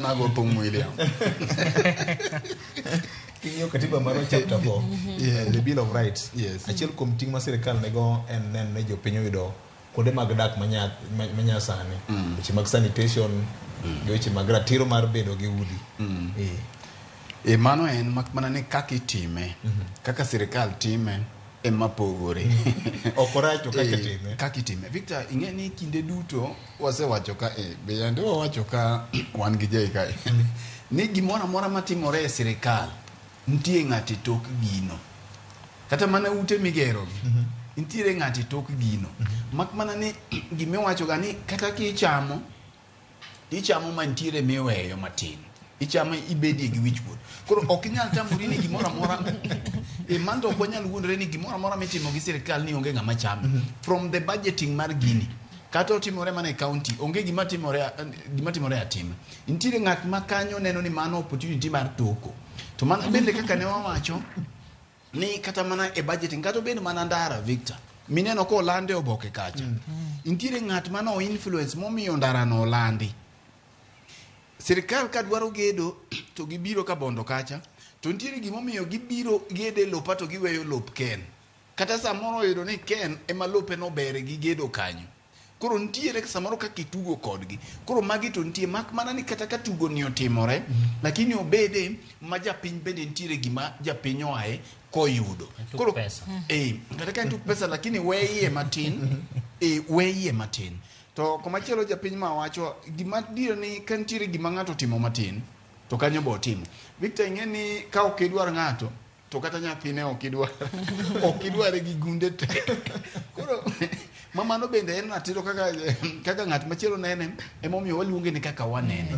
Nago Pung William. Kinyo katiba maro chapter 4. Yeah. The Bill of Rights. Yes. Achiel kuom ting' ma sirkal nego en nen ne jopiny oyudo kuonde mag dak manya sani. Weche mag sanitation, weche mag ratiro mar bedo gi udi. E mano en mak mana ne kaka itime. Kaka sirkal time ema pogore. Okoracho kaka time. Kaka itime. Victor, ing'e ni kinde duto wasewacho ka be yande wawacho ka wan gi jai kae. Ni gimoro amora matimore e sirkal nitie ng'ati tok gino. Kata mana ute migero gi. Nitiere ng'ati tok gino. Mak mana ni gimiwacho ga ni kata kichamo mantiere miweyo matin. Ichamo ibedi gi wichwood. Koro ok inyal tamori ni gimoro amora mando ok wanyal wuondore ni gimoro amora mitimo gi sirkal ni onge ng'ama chamo. From the budgeting mar gini kata otimore mana e county onge gima timore atima. Nitiere ng'at ma kanyo neno ni mano opportunity mar toko. To mana bende kaka ne wawacho ni kata mana e budgeting kata bende mana ndara Victor. Mineno ko olande oboke kacha. Nitiere ng'at ma no influence momiyo ndara no olandi. Sirkal ka dwaro gedo to gibiro ka bondo kacha to nitiere gimomiyo gibiro gede lopa to giweyo lop ken. Kata samoro yudo ni ken ema lope no bere gi gedo kanyo. Koro nitiere samoro ka kitugo kodgi. Koro magi to nitie mak mana ni kata ka tugo ni otimore lakini obede ma japiny bende nitiere gima japiny oae koyudo. Koro pesa. Kata ka nituk pesa lakini weye matin. Weye matin. To komachielo japiny ma wacho gima dio ni ka nitiere gima ng'ato timo matin to kanyo bo timo. Victor ing'e ni ka ok idwar ng'ato to kata nyathine ok idware gi gunde te. Koro mamano bende en ratiro kaka ng'at machielo nene emomiyo waluonge ni kaka wanene.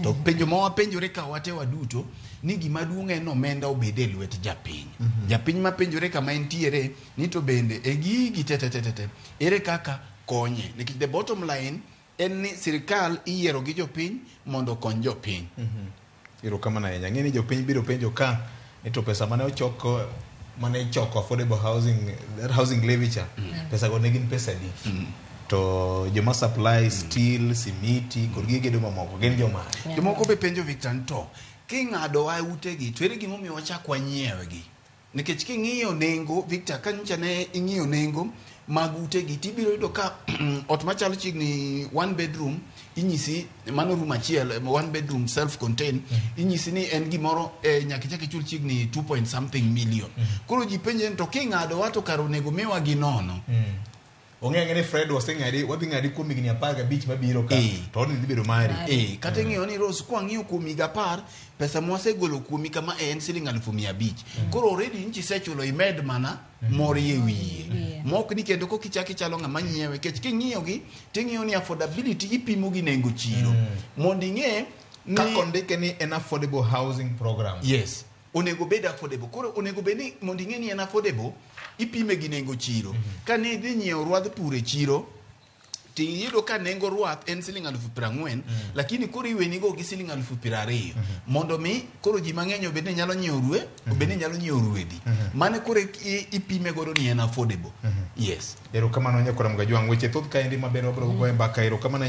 To penjo ma wapenjore ka wate waduto ni gima duong' en omenda obede lwet japiny. Japiny ma penjore kama entiere ni to bende e gigi te ere kaka konye. Nikech the bottom line en ni sirkal iyiero gi jopiny mondo kony jopiny. Iro kama na yenya. Ng'e ni jopiny biro penjo ka ito pesa mane ochoko affordable housing levy cha. Pesa go negin pesa di. To joma supply steel, simiti, kod gige do mamoko gin joma. Jomoko be penjo Victor to king'ado wa utegi to ere gimomiyo wachak wanyiewgi. Nikech king'iyo nengo Victor kancha ne ing'iyo nengo mag utegi tibiro yudo ka ot machalo chigni one bedroom inyisi mano room achiel one bedroom self contained inyisi ni en gimoro nyaka chak ichul chigni 2 something million. Koro ji penje to king'ado wato karo nego miwa gi nono. Ong'e ni Fred wadhi ng'adi kuom higni 15 mabiro ka to ni dhibiro mari. Kata ng'iyo ni Rose kwa ng'iyo kuom higa 10 pesa mwasegolo kuomi kama en siling 500,000. Koro already nchi sechulo imed mana mori e wiye. Mok ni kendo kokichaki chalo ng'ama nyiewe kech king'iyo gi ting'iyo ni affordability ipimo gi nengo chiro. Mondo ing'e ni kako ndike ni an affordable housing program. Yes. Onego bed affordable. Koro onego bed ni mondo ing'e ni en affordable ipime gi nengo chiro. Ka ne idhi nyiewo rwadh pur e chiro tiyudo ka nengo rwath en siling 40,000 lakini koro iweni go gi siling 20,000 mondo mi koro ji mang'eny obed ni nyalo nyiewo rwe obed ni nyalo nyiewo rwedhi mane koro ipime godo ni en affordable. Yes. Ero kama no nyakora mga juang weche thoth ka endi maber wabro goyo mbaka ero kama